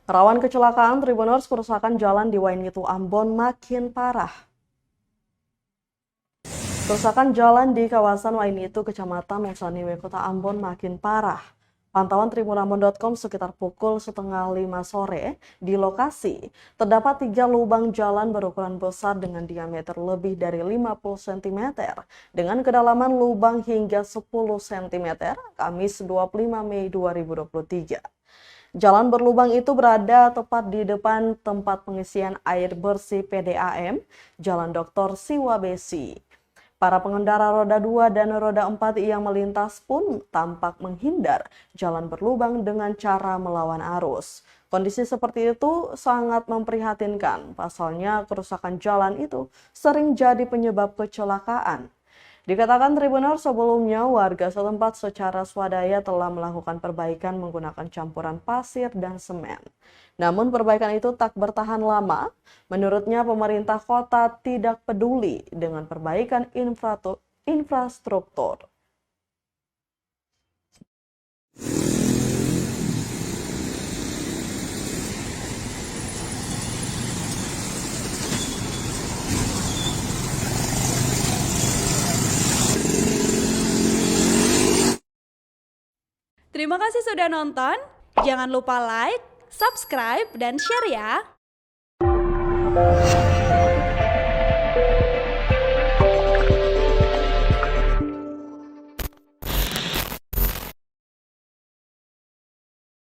Rawan kecelakaan Tribuners, kerusakan jalan di Waingitu Ambon makin parah. Kerusakan jalan di kawasan Waingitu, Kecamatan Nusaniwe, Kota Ambon makin parah. Pantauan tribunambon.com sekitar pukul 4:30 sore, di lokasi terdapat 3 lubang jalan berukuran besar dengan diameter lebih dari 50 cm dengan kedalaman lubang hingga 10 cm, Kamis 25 Mei 2023. Jalan berlubang itu berada tepat di depan tempat pengisian air bersih PDAM, Jalan Dr. Siwabesi. Para pengendara roda 2 dan roda 4 yang melintas pun tampak menghindar jalan berlubang dengan cara melawan arus. Kondisi seperti itu sangat memprihatinkan, pasalnya kerusakan jalan itu sering jadi penyebab kecelakaan. Dikatakan Tribuners, sebelumnya warga setempat secara swadaya telah melakukan perbaikan menggunakan campuran pasir dan semen. Namun perbaikan itu tak bertahan lama. Menurutnya pemerintah kota tidak peduli dengan perbaikan infrastruktur. Terima kasih sudah nonton. Jangan lupa like, subscribe, dan share ya.